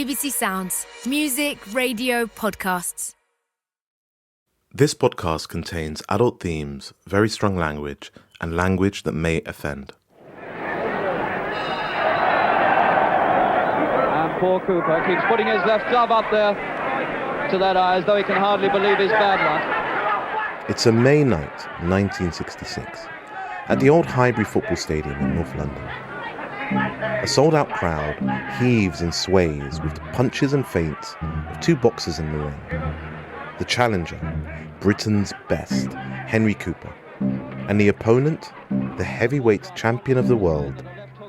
BBC Sounds. Music, radio, podcasts. This podcast contains adult themes, very strong language, and language that may offend. And poor Cooper keeps putting his left glove up there to that eye as though he can hardly believe his bad luck. It's a May night, 1966, at the old Highbury Football Stadium in North London. A sold-out crowd heaves and sways with the punches and feints of two boxers in the ring. The challenger, Britain's best, Henry Cooper, and the opponent, the heavyweight champion of the world,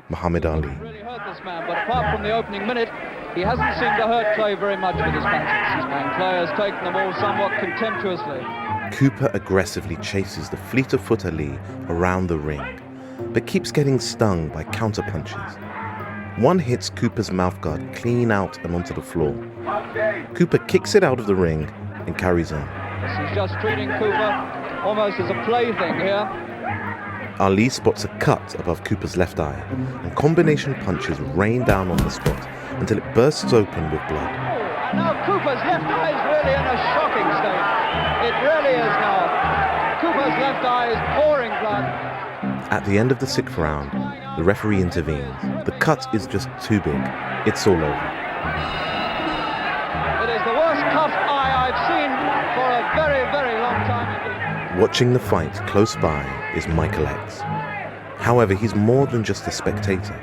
Muhammad Ali. Really hurt this man, but apart from the opening minute, he hasn't seemed to hurt Clay very much with his punches. And Clay has taken them all somewhat contemptuously. Cooper aggressively chases the fleet of foot Ali around the ring, but keeps getting stung by counter-punches. One hits Cooper's mouthguard clean out and onto the floor. Cooper kicks it out of the ring and carries on. He's just treating Cooper almost as a plaything here. Ali spots a cut above Cooper's left eye, and combination punches rain down on the spot until it bursts open with blood. And now Cooper's left eye is really in a shocking state. It really is now. Cooper's left eye is pouring blood. At the end of the sixth round, the referee intervenes. The cut is just too big. It's all over. It is the worst cut eye I've seen for a very, very long time indeed. Watching the fight close by is Michael X. However, he's more than just a spectator.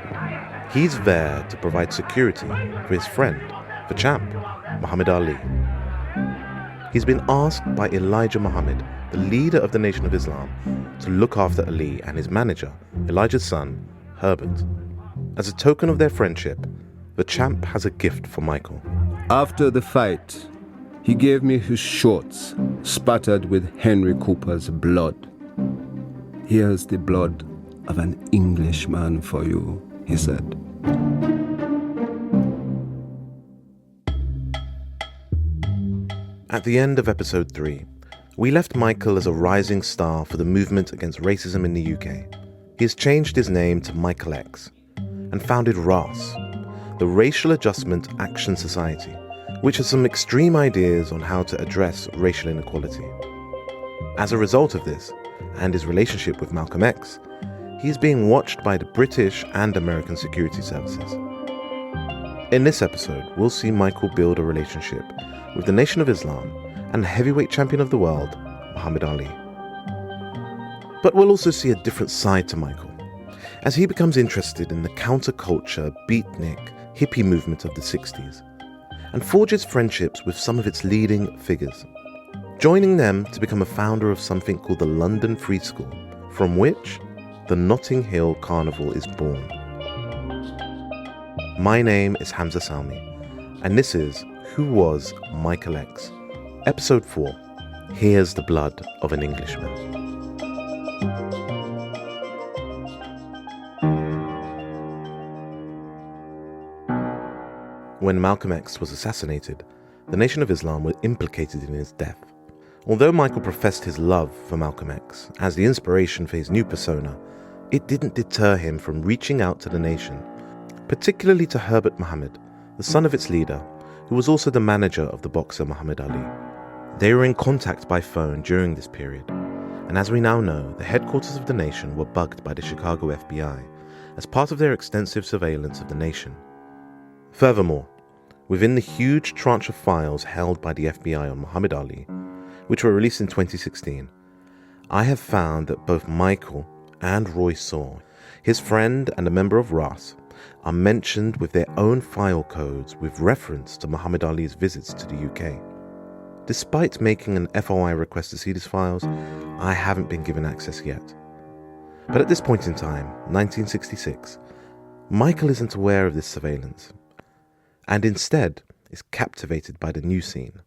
He's there to provide security for his friend, the champ, Muhammad Ali. He's been asked by Elijah Muhammad, the leader of the Nation of Islam, to look after Ali and his manager, Elijah's son, Herbert. As a token of their friendship, the champ has a gift for Michael. After the fight, he gave me his shorts spattered with Henry Cooper's blood. "Here's the blood of an Englishman for you," he said. At the end of episode 3, we left Michael as a rising star for the movement against racism in the UK. He has changed his name to Michael X and founded RAS, the Racial Adjustment Action Society, which has some extreme ideas on how to address racial inequality. As a result of this, and his relationship with Malcolm X, he is being watched by the British and American security services. In this episode, we'll see Michael build a relationship with the Nation of Islam and the heavyweight champion of the world, Muhammad Ali. But we'll also see a different side to Michael, as he becomes interested in the counterculture, beatnik, hippie movement of the 60s, and forges friendships with some of its leading figures, joining them to become a founder of something called the London Free School, from which the Notting Hill Carnival is born. My name is Hamza Salmi, and this is Who Was Michael X? Episode 4, Here's the Blood of an Englishman. When Malcolm X was assassinated, the Nation of Islam were implicated in his death. Although Michael professed his love for Malcolm X as the inspiration for his new persona, it didn't deter him from reaching out to the nation, particularly to Herbert Muhammad, the son of its leader, who was also the manager of the boxer Muhammad Ali. They were in contact by phone during this period, and as we now know, the headquarters of the nation were bugged by the Chicago FBI as part of their extensive surveillance of the nation. Furthermore, within the huge tranche of files held by the FBI on Muhammad Ali, which were released in 2016, I have found that both Michael and Roy Saw, his friend and a member of RAS, are mentioned with their own file codes with reference to Muhammad Ali's visits to the UK. Despite making an FOI request to see these files, I haven't been given access yet. But at this point in time, 1966, Michael isn't aware of this surveillance, and instead is captivated by the new scene.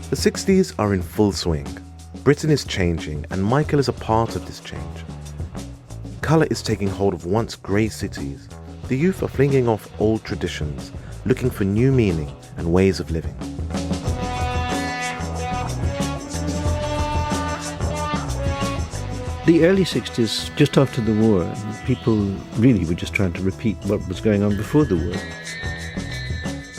The 60s are in full swing. Britain is changing, and Michael is a part of this change. Colour is taking hold of once grey cities. The youth are flinging off old traditions, looking for new meaning and ways of living. The early 60s, just after the war, people really were just trying to repeat what was going on before the war.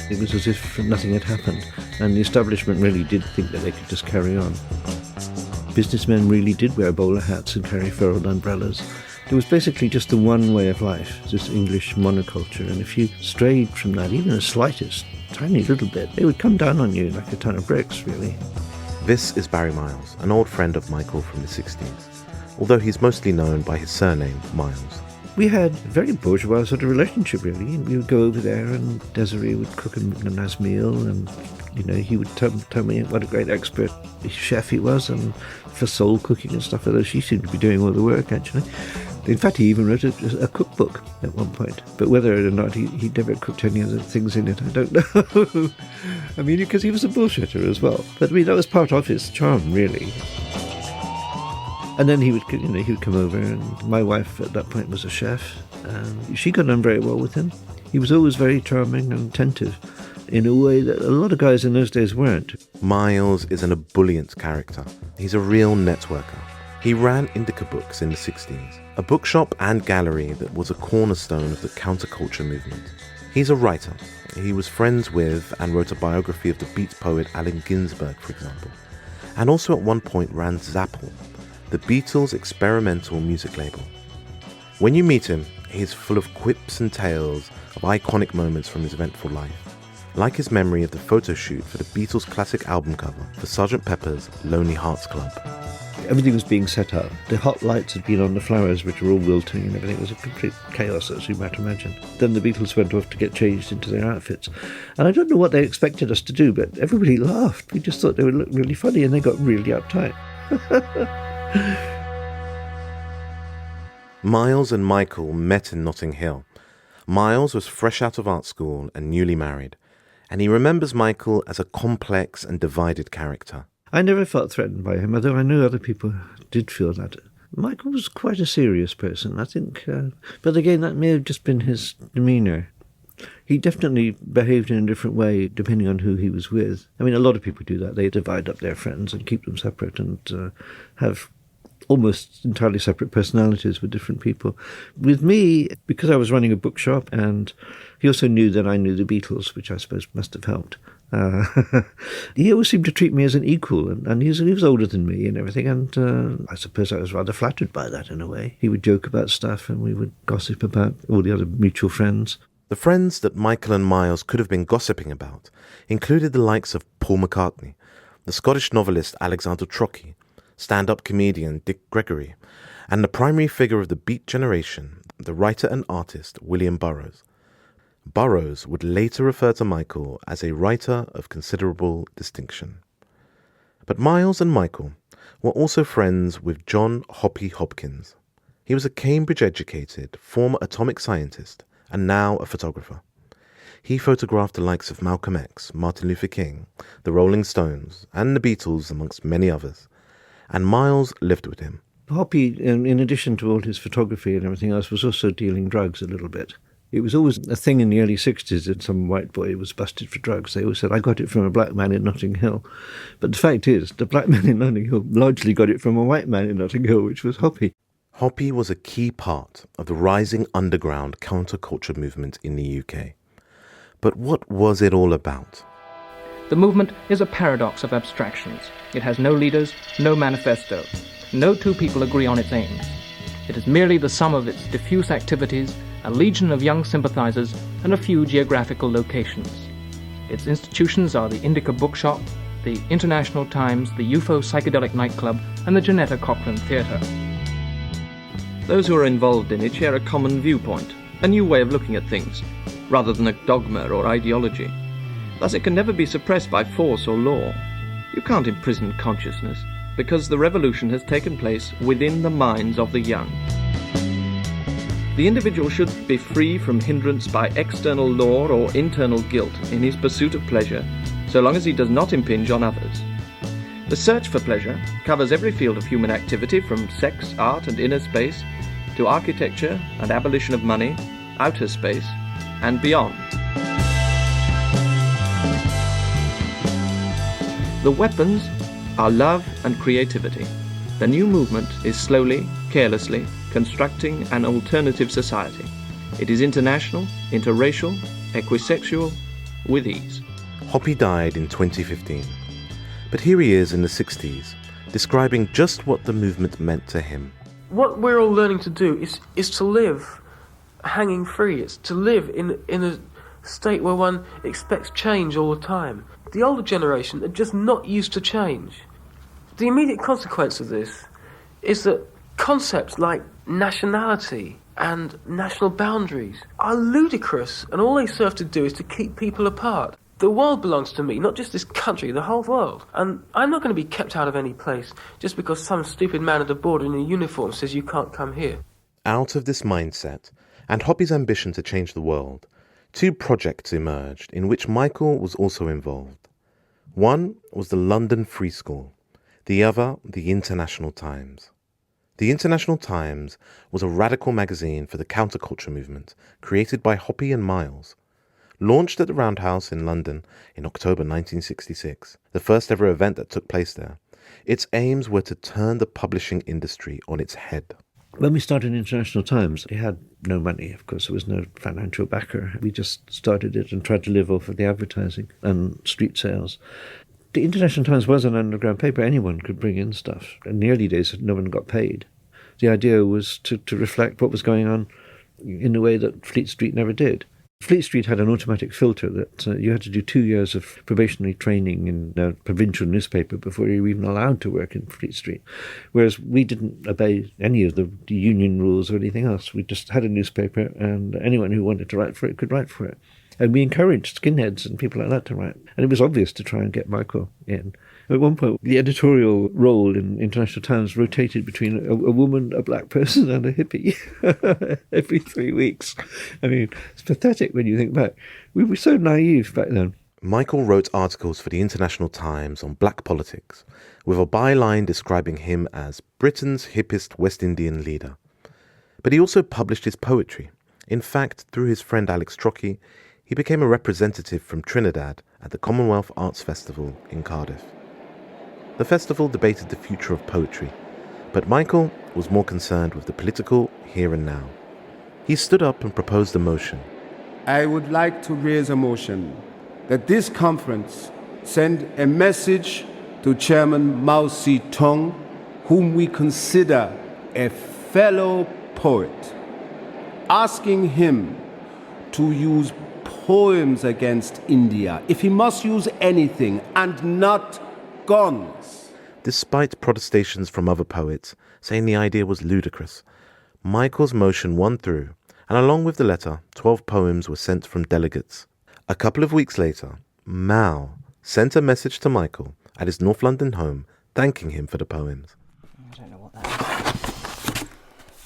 It was as if nothing had happened, and the establishment really did think that they could just carry on. Businessmen really did wear bowler hats and carry furled umbrellas. It was basically just the one way of life, this English monoculture, and if you strayed from that, even the slightest, tiny little bit, they would come down on you like a ton of bricks, really. This is Barry Miles, an old friend of Michael from the 60s, although he's mostly known by his surname, Miles. We had a very bourgeois sort of relationship, really. We would go over there and Desiree would cook a nice meal and, he would tell me what a great expert chef he was and for soul cooking and stuff, although she seemed to be doing all the work, actually. In fact, he even wrote a cookbook at one point. But whether or not he'd never cooked any other things in it, I don't know. I mean, because he was a bullshitter as well. But that was part of his charm, really. And then he would come over, and my wife at that point was a chef, and she got on very well with him. He was always very charming and attentive, in a way that a lot of guys in those days weren't. Miles is an ebullient character. He's a real networker. He ran Indica Books in the 60s, a bookshop and gallery that was a cornerstone of the counterculture movement. He's a writer. He was friends with and wrote a biography of the Beat poet Allen Ginsberg, for example, and also at one point ran Zapple, the Beatles' experimental music label. When you meet him, he's full of quips and tales of iconic moments from his eventful life, like his memory of the photo shoot for the Beatles' classic album cover for Sgt. Pepper's Lonely Hearts Club. Everything was being set up. The hot lights had been on the flowers, which were all wilting, and everything was a complete chaos, as you might imagine. Then the Beatles went off to get changed into their outfits. And I don't know what they expected us to do, but everybody laughed. We just thought they would look really funny, and they got really uptight. Miles and Michael met in Notting Hill. Miles was fresh out of art school and newly married, and he remembers Michael as a complex and divided character. I never felt threatened by him, although I knew other people did feel that. Michael was quite a serious person, I think. But again, that may have just been his demeanour. He definitely behaved in a different way depending on who he was with. I mean, a lot of people do that. They divide up their friends and keep them separate and have almost entirely separate personalities with different people. With me, because I was running a bookshop, and he also knew that I knew the Beatles, which I suppose must have helped. He always seemed to treat me as an equal, and he was older than me and everything, and I suppose I was rather flattered by that in a way. He would joke about stuff and we would gossip about all the other mutual friends. The friends that Michael and Miles could have been gossiping about included the likes of Paul McCartney, the Scottish novelist Alexander Trocchi, stand-up comedian Dick Gregory, and the primary figure of the Beat generation, the writer and artist William Burroughs. Burroughs would later refer to Michael as a writer of considerable distinction. But Miles and Michael were also friends with John Hoppy Hopkins. He was a Cambridge-educated, former atomic scientist, and now a photographer. He photographed the likes of Malcolm X, Martin Luther King, the Rolling Stones, and the Beatles, amongst many others. And Miles lived with him. Hoppy, in addition to all his photography and everything else, was also dealing drugs a little bit. It was always a thing in the early 60s that some white boy was busted for drugs. They always said, I got it from a black man in Notting Hill. But the fact is, the black man in Notting Hill largely got it from a white man in Notting Hill, which was Hoppy. Hoppy was a key part of the rising underground counterculture movement in the UK. But what was it all about? The movement is a paradox of abstractions. It has no leaders, no manifesto. No two people agree on its aims. It is merely the sum of its diffuse activities, a legion of young sympathizers, and a few geographical locations. Its institutions are the Indica Bookshop, the International Times, the UFO Psychedelic Nightclub, and the Janetta Cochran Theatre. Those who are involved in it share a common viewpoint, a new way of looking at things, rather than a dogma or ideology. Thus it can never be suppressed by force or law. You can't imprison consciousness, because the revolution has taken place within the minds of the young. The individual should be free from hindrance by external law or internal guilt in his pursuit of pleasure, so long as he does not impinge on others. The search for pleasure covers every field of human activity, from sex, art and inner space, to architecture and abolition of money, outer space, and beyond. The weapons are love and creativity. The new movement is slowly, carelessly, constructing an alternative society. It is international, interracial, equisexual, with ease. Hoppy died in 2015, but here he is in the 60s, describing just what the movement meant to him. What we're all learning to do is to live hanging free. It's to live in a state where one expects change all the time. The older generation are just not used to change. The immediate consequence of this is that concepts like nationality and national boundaries are ludicrous, and all they serve to do is to keep people apart. The world belongs to me, not just this country, the whole world. And I'm not going to be kept out of any place just because some stupid man at the border in a uniform says you can't come here. Out of this mindset, and Hoppy's ambition to change the world, two projects emerged in which Michael was also involved. One was the London Free School, the other the International Times. The International Times was a radical magazine for the counterculture movement created by Hoppy and Miles. Launched at the Roundhouse in London in October 1966, the first ever event that took place there, its aims were to turn the publishing industry on its head. When we started International Times, it had no money, of course. There was no financial backer. We just started it and tried to live off of the advertising and street sales. The International Times was an underground paper. Anyone could bring in stuff. In the early days, no one got paid. The idea was to reflect what was going on in a way that Fleet Street never did. Fleet Street had an automatic filter that you had to do 2 years of probationary training in a provincial newspaper before you were even allowed to work in Fleet Street, whereas we didn't obey any of the union rules or anything else. We just had a newspaper, and anyone who wanted to write for it could write for it. And we encouraged skinheads and people like that to write. And it was obvious to try and get Michael in. At one point, the editorial role in International Times rotated between a woman, a black person, and a hippie every 3 weeks. I mean, it's pathetic when you think back. We were so naive back then. Michael wrote articles for the International Times on black politics, with a byline describing him as Britain's hippest West Indian leader. But he also published his poetry. In fact, through his friend Alex Trocky, he became a representative from Trinidad at the Commonwealth Arts Festival in Cardiff. The festival debated the future of poetry, but Michael was more concerned with the political here and now. He stood up and proposed a motion. I would like to raise a motion that this conference send a message to Chairman Mao Zedong, whom we consider a fellow poet, asking him to use poems against India, if he must use anything, and not guns. Despite protestations from other poets saying the idea was ludicrous, Michael's motion won through, and along with the letter, 12 poems were sent from delegates. A couple of weeks later, Mao sent a message to Michael at his North London home thanking him for the poems. I don't know what that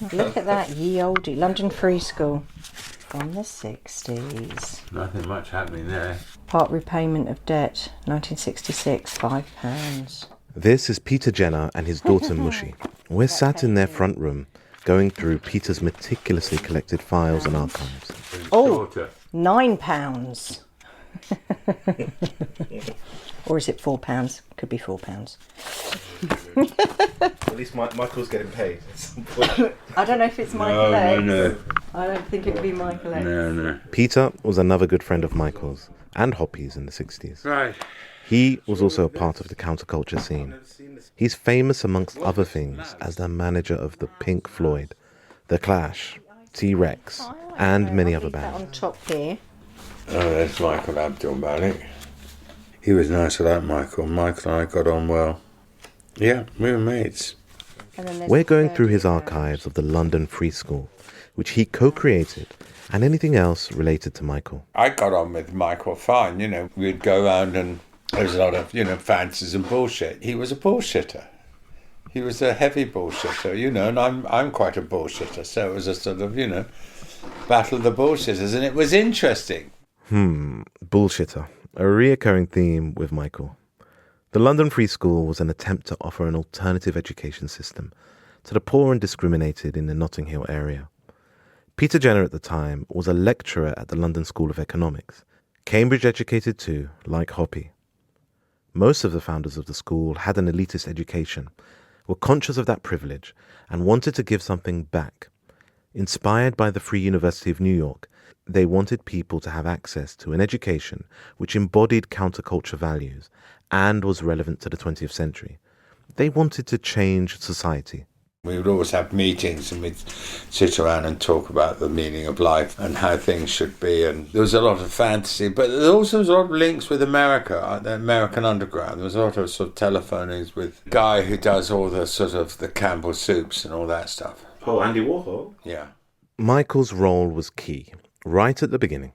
is. Look at that, ye olde London Free School from the 60s. Nothing much happening there. Part repayment of debt, 1966, £5. This is Peter Jenner and his daughter Mushi. We're sat in their front room going through Peter's meticulously collected files and archives. Oh, £9. Or is it £4? Could be £4. At least Michael's getting paid at some point. I don't know if it's Michael X. No. I don't think it would be Michael X. No. Peter was another good friend of Michael's and Hoppy's in the 60s. Right. He was also a part of the counterculture scene. He's famous amongst other things as the manager of the Pink Floyd, The Clash, T-Rex, and many other bands. On top here. Oh, there's Michael Abdul-Malik. He was nice, I like Michael. Michael and I got on well. Yeah, we were mates. We're going through his archives of the London Free School, which he co-created, and anything else related to Michael. I got on with Michael fine, you know. We'd go around and there was a lot of, fancies and bullshit. He was a bullshitter. He was a heavy bullshitter, and I'm quite a bullshitter. So it was a sort of, battle of the bullshitters, and it was interesting. Bullshitter. A reoccurring theme with Michael. The London Free School was an attempt to offer an alternative education system to the poor and discriminated in the Notting Hill area. Peter Jenner at the time was a lecturer at the London School of Economics, Cambridge educated too, like Hoppy. Most of the founders of the school had an elitist education, were conscious of that privilege and wanted to give something back. Inspired by the Free University of New York, they wanted people to have access to an education which embodied counterculture values and was relevant to the 20th century. They wanted to change society. We would always have meetings and we'd sit around and talk about the meaning of life and how things should be. And there was a lot of fantasy, but there also was a lot of links with America, the American underground. There was a lot of sort of telephonings with the guy who does all the sort of the Campbell soups and all that stuff. Oh, Andy Warhol? Yeah. Michael's role was key, right at the beginning,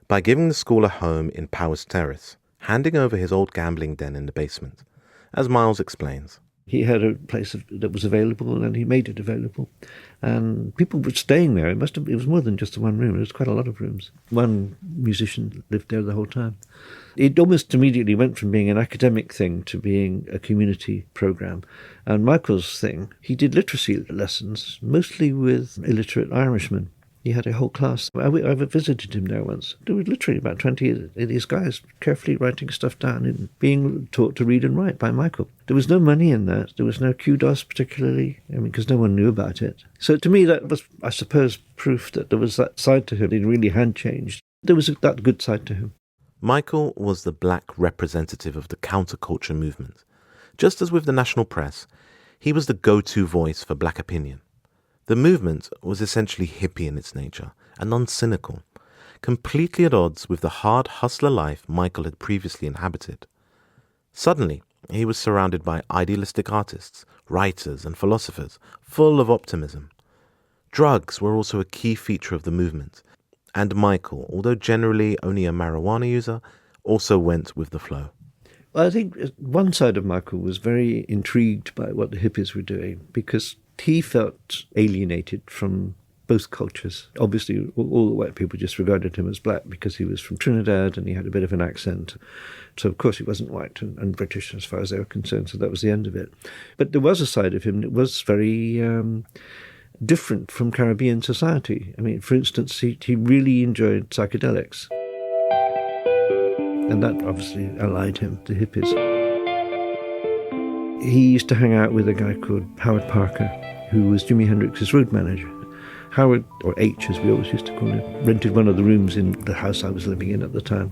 by giving the school a home in Powers Terrace, handing over his old gambling den in the basement. As Miles explains, he had a place that was available, and he made it available. And people were staying there. It was more than just the one room. It was quite a lot of rooms. One musician lived there the whole time. It almost immediately went from being an academic thing to being a community program. And Michael's thing, he did literacy lessons, mostly with illiterate Irishmen. He had a whole class. I visited him there once. There were literally about 20 of these guys carefully writing stuff down and being taught to read and write by Michael. There was no money in that. There was no kudos particularly, because no one knew about it. So to me, that was, I suppose, proof that there was that side to him. He really had changed. There was that good side to him. Michael was the black representative of the counterculture movement. Just as with the national press, he was the go-to voice for black opinion. The movement was essentially hippie in its nature and non-cynical, completely at odds with the hard hustler life Michael had previously inhabited. Suddenly, he was surrounded by idealistic artists, writers and philosophers, full of optimism. Drugs were also a key feature of the movement, and Michael, although generally only a marijuana user, also went with the flow. I think one side of Michael was very intrigued by what the hippies were doing, because he felt alienated from both cultures. Obviously, all the white people just regarded him as black because he was from Trinidad and he had a bit of an accent. So, of course, he wasn't white and British as far as they were concerned, so that was the end of it. But there was a side of him that was very different from Caribbean society. I mean, for instance, he really enjoyed psychedelics. And that obviously allied him to hippies. He used to hang out with a guy called Howard Parker, who was Jimi Hendrix's road manager. Howard, or H as we always used to call him, rented one of the rooms in the house I was living in at the time.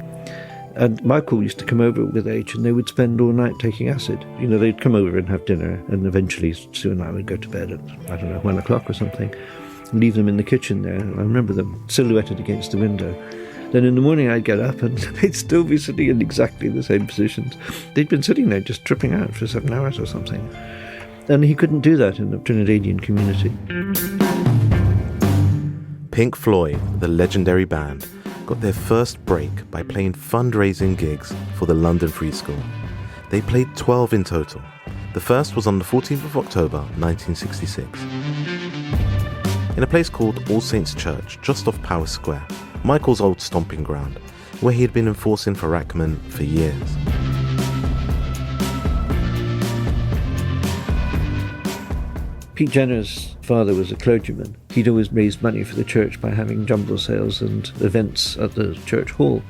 And Michael used to come over with H and they would spend all night taking acid. They'd come over and have dinner, and eventually Sue and I would go to bed at, 1 o'clock or something, and leave them in the kitchen there. I remember them silhouetted against the window. Then in the morning I'd get up and they'd still be sitting in exactly the same positions. They'd been sitting there just tripping out for 7 hours or something. And he couldn't do that in the Trinidadian community. Pink Floyd, the legendary band, got their first break by playing fundraising gigs for the London Free School. They played 12 in total. The first was on the 14th of October, 1966. In a place called All Saints Church, just off Power Square, Michael's old stomping ground, where he had been enforcing for Rackman for years. Pete Jenner's father was a clergyman. He'd always raised money for the church by having jumble sales and events at the church hall.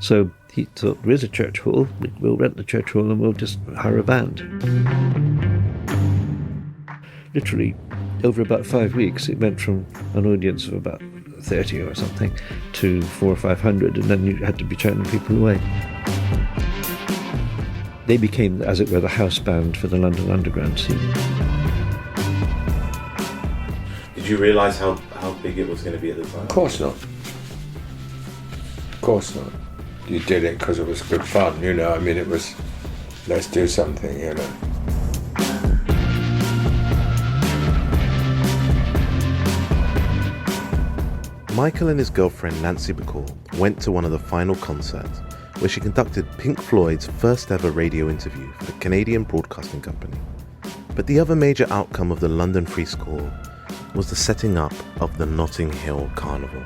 So he thought, there is a church hall, we'll rent the church hall and we'll just hire a band. Literally, over about 5 weeks, it went from an audience of about 30 or something to 400 or 500, and then you had to be turning people away. They became, as it were, the house band for the London underground scene. Did you realise how big it was going to be at the time? Of course not. Of course not. You did it because it was good fun, it was, let's do something, Michael and his girlfriend Nancy Bacall went to one of the final concerts, where she conducted Pink Floyd's first ever radio interview for the Canadian Broadcasting Company. But the other major outcome of the London Free School was the setting up of the Notting Hill Carnival.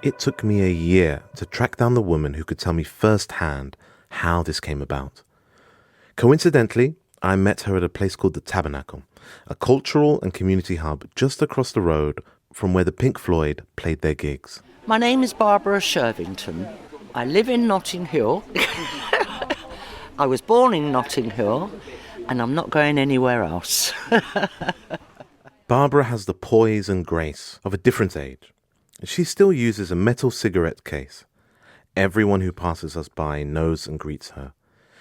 It took me a year to track down the woman who could tell me firsthand how this came about. Coincidentally, I met her at a place called the Tabernacle, a cultural and community hub just across the road from where the Pink Floyd played their gigs. My name is Barbara Shervington. I live in Notting Hill. I was born in Notting Hill, and I'm not going anywhere else. Barbara has the poise and grace of a different age. She still uses a metal cigarette case. Everyone who passes us by knows and greets her.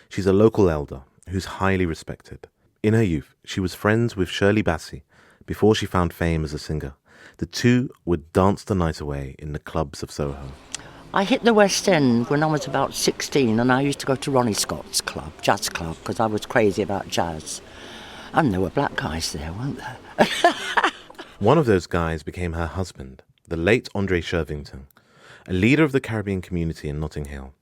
She's a local elder who's highly respected. In her youth, she was friends with Shirley Bassey before she found fame as a singer. The two would dance the night away in the clubs of Soho. I hit the West End when I was about 16, and I used to go to Ronnie Scott's club, jazz club, because I was crazy about jazz. And there were black guys there, weren't there? One of those guys became her husband, the late Andre Shervington, a leader of the Caribbean community in Notting Hill.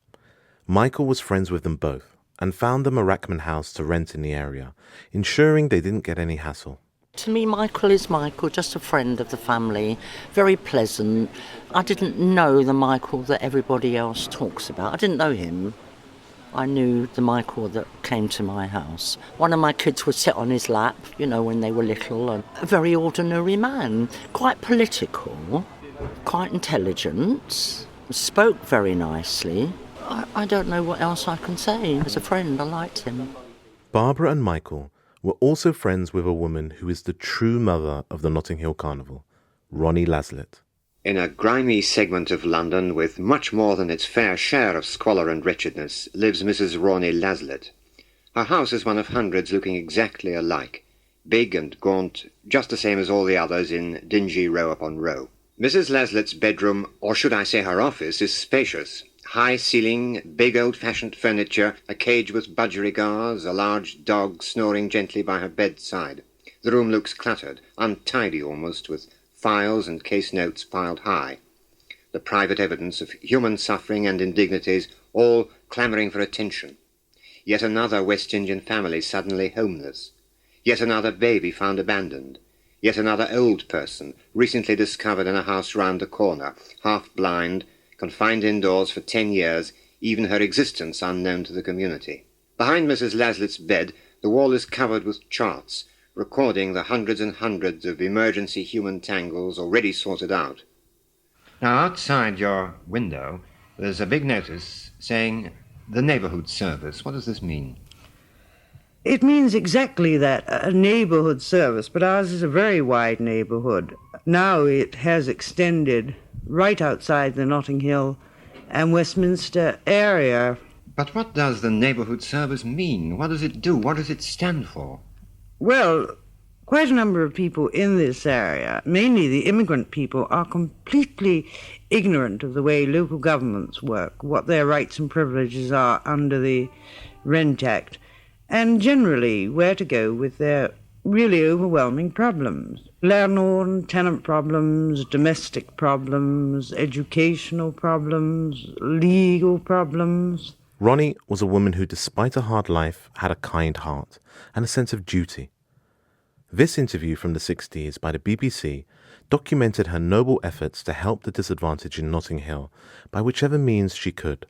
Michael was friends with them both and found them a Rackman house to rent in the area, ensuring they didn't get any hassle. To me, Michael is Michael, just a friend of the family, very pleasant. I didn't know the Michael that everybody else talks about. I didn't know him. I knew the Michael that came to my house. One of my kids would sit on his lap, when they were little. And a very ordinary man, quite political, quite intelligent, spoke very nicely. I don't know what else I can say. As a friend, I liked him. Barbara and Michael were also friends with a woman who is the true mother of the Notting Hill Carnival, Ronnie Laslett. In a grimy segment of London with much more than its fair share of squalor and wretchedness lives Mrs. Ronnie Laslett. Her house is one of hundreds looking exactly alike, big and gaunt, just the same as all the others in dingy row upon row. Mrs. Laslett's bedroom, or should I say her office, is spacious. High ceiling, big old-fashioned furniture, a cage with budgerigars, a large dog snoring gently by her bedside. The room looks cluttered, untidy almost, with files and case notes piled high. The private evidence of human suffering and indignities, all clamouring for attention. Yet another West Indian family suddenly homeless. Yet another baby found abandoned. Yet another old person recently discovered in a house round the corner, half blind, confined indoors for 10 years, even her existence unknown to the community. Behind Mrs. Laslett's bed, the wall is covered with charts, recording the hundreds and hundreds of emergency human tangles already sorted out. Now, outside your window, there's a big notice saying, "The Neighbourhood Service." What does this mean? It means exactly that, a neighbourhood service, but ours is a very wide neighbourhood. Now it has extended right outside the Notting Hill and Westminster area. But what does the Neighbourhood Service mean? What does it do? What does it stand for? Well, quite a number of people in this area, mainly the immigrant people, are completely ignorant of the way local governments work, what their rights and privileges are under the Rent Act, and generally where to go with their really overwhelming problems. Landlord and tenant problems, domestic problems, educational problems, legal problems. Ronnie was a woman who, despite a hard life, had a kind heart and a sense of duty. This interview from the 60s by the BBC documented her noble efforts to help the disadvantaged in Notting Hill by whichever means she could.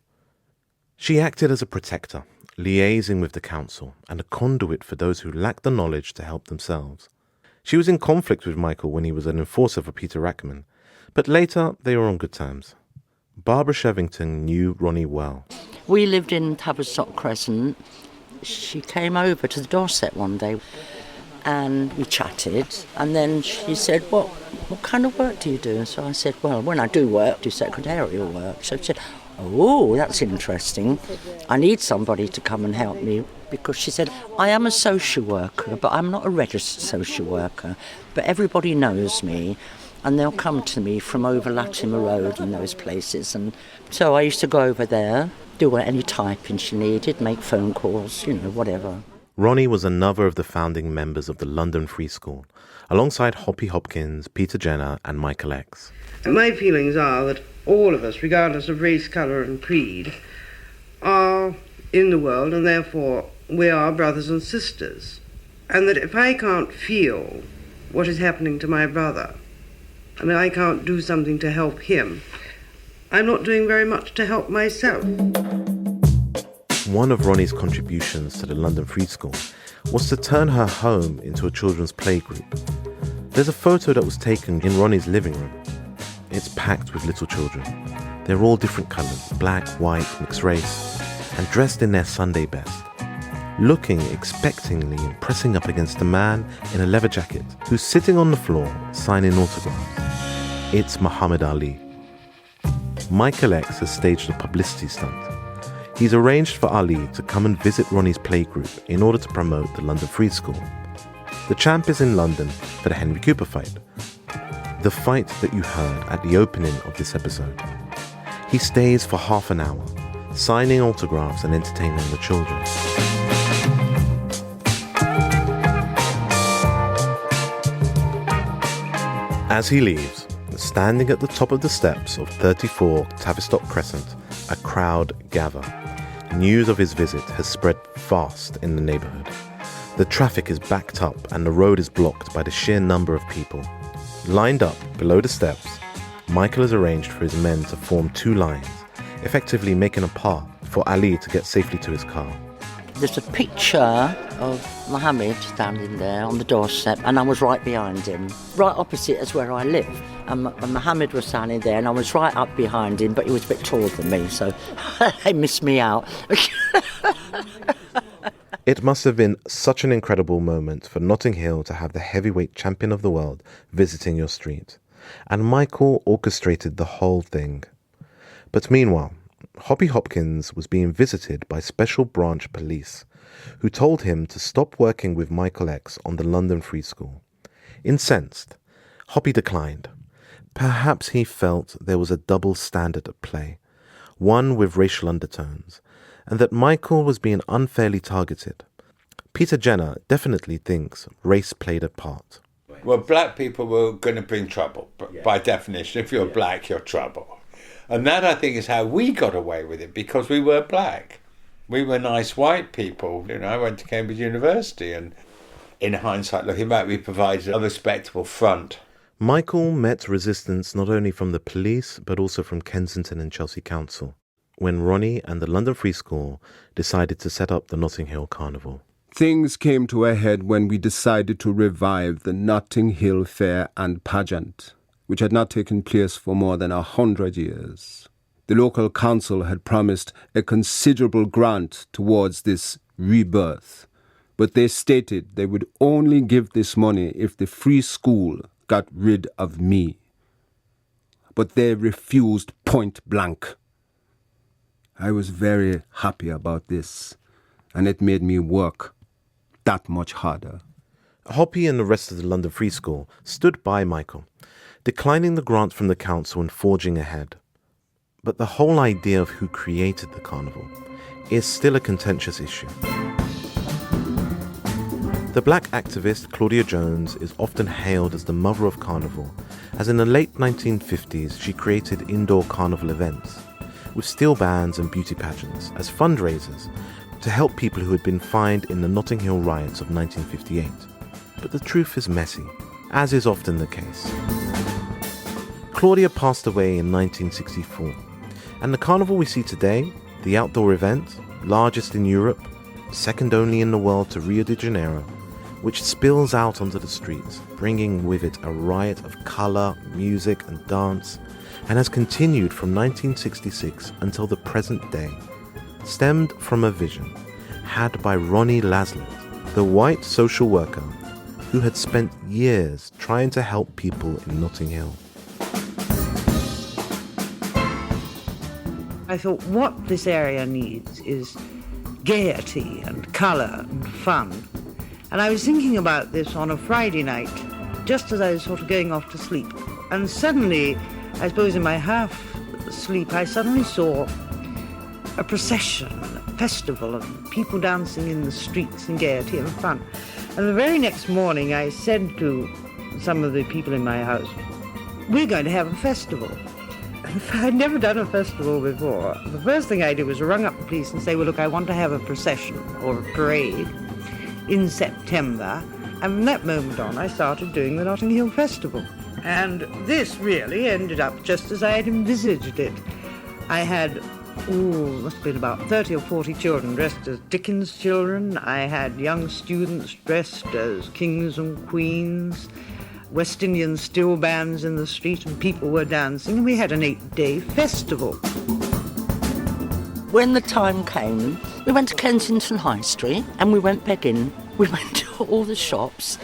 She acted as a protector, liaising with the council and a conduit for those who lacked the knowledge to help themselves. She was in conflict with Michael when he was an enforcer for Peter Rackman, but later they were on good terms. Barbara Shervington knew Ronnie well. We lived in Tavistock Crescent. She came over to the Dorset one day and we chatted, and then she said, what kind of work do you do? So I said, well, when I do work, I do secretarial work. So she said, oh, that's interesting. I need somebody to come and help me, because she said, I am a social worker, but I'm not a registered social worker. But everybody knows me, and they'll come to me from over Latimer Road and those places. And so I used to go over there, do any typing she needed, make phone calls, whatever. Ronnie was another of the founding members of the London Free School, alongside Hoppy Hopkins, Peter Jenner and Michael X. And my feelings are that all of us, regardless of race, colour and creed, are in the world, and therefore we are brothers and sisters. And that if I can't feel what is happening to my brother, I can't do something to help him, I'm not doing very much to help myself. One of Ronnie's contributions to the London Free School was to turn her home into a children's playgroup. There's a photo that was taken in Ronnie's living room. It's packed with little children. They're all different colours, black, white, mixed race, and dressed in their Sunday best. looking expectingly and pressing up against a man in a leather jacket who's sitting on the floor signing autographs. It's Muhammad Ali. Michael X has staged a publicity stunt. He's arranged for Ali to come and visit Ronnie's playgroup in order to promote the London Free School. The champ is in London for the Henry Cooper fight, the fight that you heard at the opening of this episode. He stays for half an hour, signing autographs and entertaining the children. As he leaves, standing at the top of the steps of 34 Tavistock Crescent, a crowd gather. News of his visit has spread fast in the neighbourhood. The traffic is backed up and the road is blocked by the sheer number of people. Lined up below the steps, Michael has arranged for his men to form two lines, effectively making a path for Ali to get safely to his car. There's a picture of Mohammed standing there on the doorstep, and I was right behind him. Right opposite is where I live. And Mohammed was standing there, and I was right up behind him, but he was a bit taller than me, so they missed me out. It must have been such an incredible moment for Notting Hill to have the heavyweight champion of the world visiting your street. And Michael orchestrated the whole thing. But meanwhile, Hoppy Hopkins was being visited by Special Branch Police, who told him to stop working with Michael X on the London Free School. Incensed, Hoppy declined. Perhaps he felt there was a double standard at play, one with racial undertones, and that Michael was being unfairly targeted. Peter Jenner definitely thinks race played a part. Well, black people were going to bring trouble. By definition, if you're black, you're trouble. And that, I think, is how we got away with it, because we were black. We were nice white people. You know, I went to Cambridge University, and in hindsight, looking back, we provided a respectable front. Michael met resistance not only from the police, but also from Kensington and Chelsea Council, when Ronnie and the London Free School decided to set up the Notting Hill Carnival. Things came to a head when we decided to revive the Notting Hill Fair and Pageant, which had not taken place for more than 100 years. The local council had promised a considerable grant towards this rebirth, but they stated they would only give this money if the free school got rid of me. But they refused point blank. I was very happy about this, and it made me work that much harder. Hoppy and the rest of the London Free School stood by Michael, declining the grant from the council and forging ahead. But the whole idea of who created the carnival is still a contentious issue. The black activist Claudia Jones is often hailed as the mother of carnival, as in the late 1950s she created indoor carnival events with steel bands and beauty pageants as fundraisers to help people who had been fined in the Notting Hill riots of 1958. But the truth is messy, as is often the case. Claudia passed away in 1964, and the carnival we see today, the outdoor event, largest in Europe, second only in the world to Rio de Janeiro, which spills out onto the streets, bringing with it a riot of colour, music and dance, and has continued from 1966 until the present day, stemmed from a vision had by Ronnie Laslett, the white social worker who had spent years trying to help people in Notting Hill. I thought what this area needs is gaiety and colour and fun. And I was thinking about this on a Friday night, just as I was sort of going off to sleep. And suddenly, I suppose in my half sleep, I suddenly saw a procession, a festival, and people dancing in the streets and gaiety and fun. And the very next morning, I said to some of the people in my house, we're going to have a festival. I'd never done a festival before. The first thing I did was rung up the police and say, well, look, I want to have a procession or a parade in September. And from that moment on, I started doing the Notting Hill Festival. And this really ended up just as I had envisaged it. I had, must have been about 30 or 40 children dressed as Dickens children. I had young students dressed as kings and queens, West Indian steel bands in the street, and people were dancing, and we had an 8-day festival. when the time came, we went to Kensington High Street and we went begging. We went to all the shops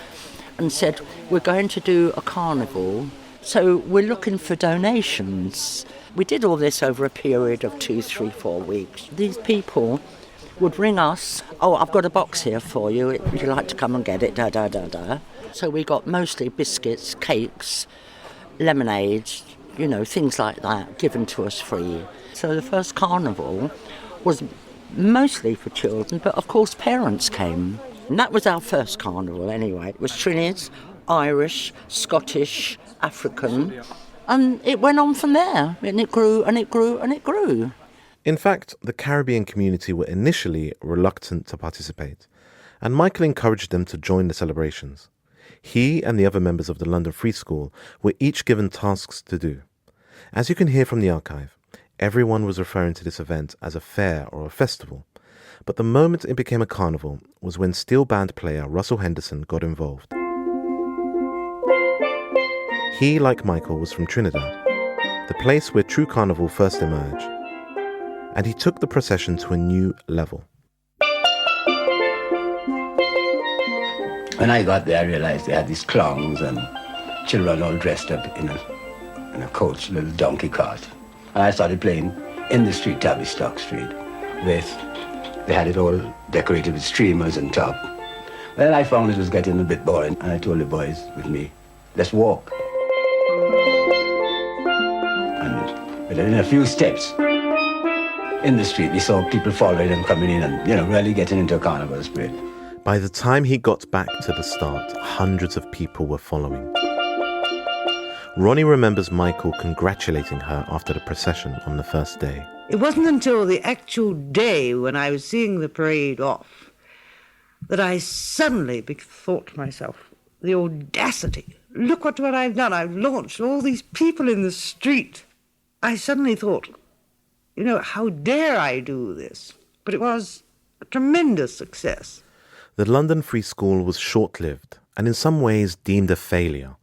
and said, we're going to do a carnival, so we're looking for donations. We did all this over a period of 2, 3, 4 weeks. These people would ring us, oh, I've got a box here for you, would you like to come and get it, da-da-da-da. So we got mostly biscuits, cakes, lemonades, things like that, given to us free. So the first carnival was mostly for children, but of course parents came. And that was our first carnival anyway. It was Trinidad, Irish, Scottish, African, and it went on from there, and it grew and it grew and it grew. In fact, the Caribbean community were initially reluctant to participate, and Michael encouraged them to join the celebrations. He and the other members of the London Free School were each given tasks to do. As you can hear from the archive, everyone was referring to this event as a fair or a festival, but the moment it became a carnival was when steel band player Russell Henderson got involved. He, like Michael, was from Trinidad, the place where true carnival first emerged, and he took the procession to a new level. When I got there, I realized they had these clowns and children all dressed up in a coach, little donkey cart. And I started playing in the street, Tavistock Street, they had it all decorated with streamers and top. Well, I found it was getting a bit boring, and I told the boys with me, let's walk. And within a few steps in the street, we saw people following and coming in and, really getting into a carnival spirit. By the time he got back to the start, hundreds of people were following. Ronnie remembers Michael congratulating her after the procession on the first day. It wasn't until the actual day when I was seeing the parade off that I suddenly thought to myself, the audacity. Look what I've done. I've launched all these people in the street. I suddenly thought, how dare I do this? But it was a tremendous success. The London Free School was short-lived and in some ways deemed a failure,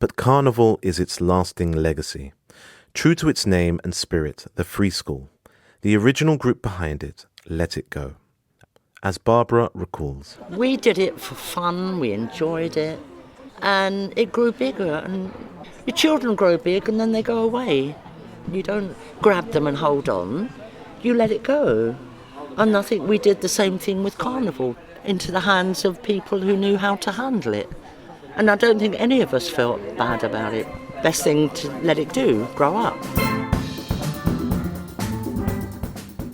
but Carnival is its lasting legacy. True to its name and spirit, the Free School, the original group behind it let it go. As Barbara recalls, we did it for fun, we enjoyed it, and it grew bigger, and your children grow big and then they go away. You don't grab them and hold on, you let it go. And I think we did the same thing with Carnival, into the hands of people who knew how to handle it. And I don't think any of us felt bad about it. Best thing to let it do, grow up.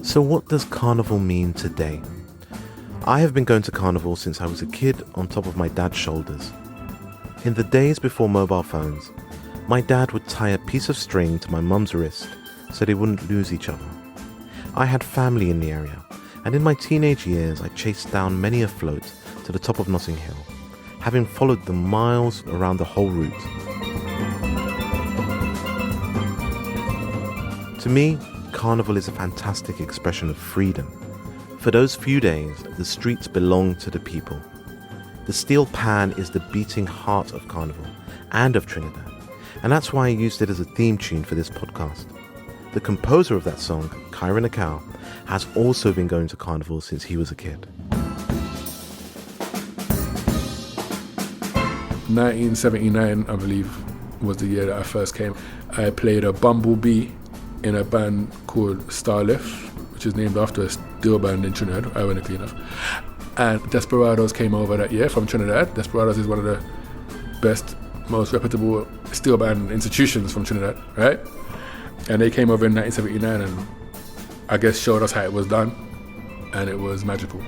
So what does Carnival mean today? I have been going to Carnival since I was a kid on top of my dad's shoulders. In the days before mobile phones, my dad would tie a piece of string to my mum's wrist so they wouldn't lose each other. I had family in the area, and in my teenage years I chased down many a float to the top of Notting Hill, having followed them miles around the whole route. To me, Carnival is a fantastic expression of freedom. For those few days, the streets belong to the people. The steel pan is the beating heart of Carnival and of Trinidad, and that's why I used it as a theme tune for this podcast. The composer of that song, Kyra Nakau, has also been going to Carnival since he was a kid. 1979, I believe, was the year that I first came. I played a bumblebee in a band called Starlift, which is named after a steel band in Trinidad, ironically enough. And Desperados came over that year from Trinidad. Desperados is one of the best, most reputable steel band institutions from Trinidad, right? And they came over in 1979 and I guess showed us how it was done, and it was magical.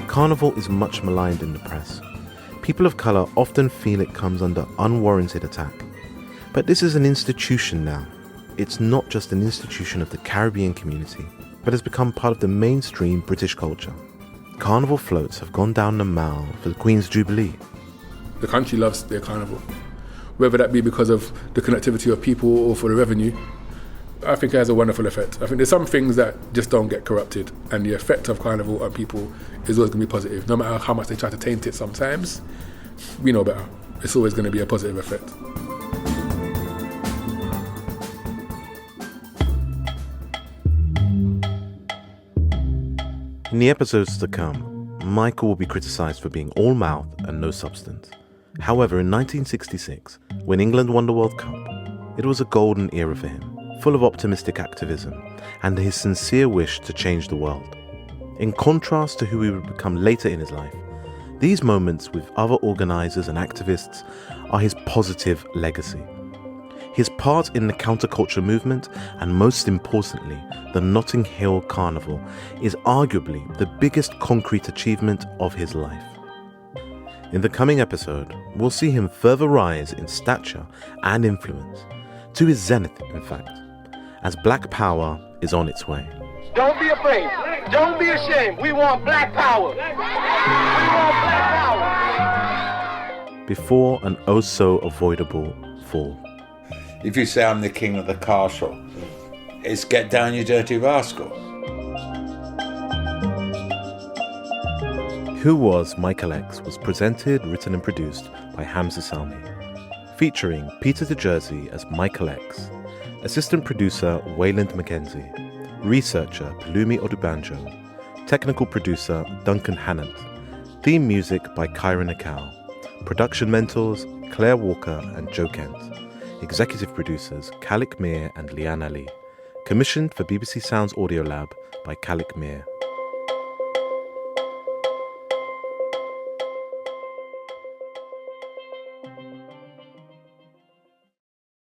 Carnival is much maligned in the press. People of colour often feel it comes under unwarranted attack. But this is an institution now. It's not just an institution of the Caribbean community, but has become part of the mainstream British culture. Carnival floats have gone down the Mall for the Queen's Jubilee. The country loves their carnival. Whether that be because of the connectivity of people or for the revenue, I think it has a wonderful effect. I think there's some things that just don't get corrupted, and the effect of Carnival on people is always going to be positive. No matter how much they try to taint it sometimes, we know better. It's always going to be a positive effect. In the episodes to come, Michael will be criticised for being all mouth and no substance. However, in 1966, when England won the World Cup, it was a golden era for him, full of optimistic activism and his sincere wish to change the world. In contrast to who he would become later in his life, these moments with other organisers and activists are his positive legacy. His part in the counterculture movement, and most importantly, the Notting Hill Carnival, is arguably the biggest concrete achievement of his life. In the coming episode, we'll see him further rise in stature and influence, to his zenith, in fact, as Black Power is on its way. Don't be afraid. Don't be ashamed. We want Black Power. We want Black Power. Before an oh-so-avoidable fall. If you say I'm the king of the castle, it's get down, you dirty rascal. Who Was Michael X was presented, written and produced by Hamza Salmi, featuring Peter DeJersey as Michael X, assistant producer Wayland Mackenzie, researcher Palumi Odubanjo, technical producer Duncan Hannant, theme music by Kyra Nakal, production mentors Claire Walker and Joe Kent, executive producers Kalik Mir and Liane Ali, commissioned for BBC Sounds Audio Lab by Kalik Mir.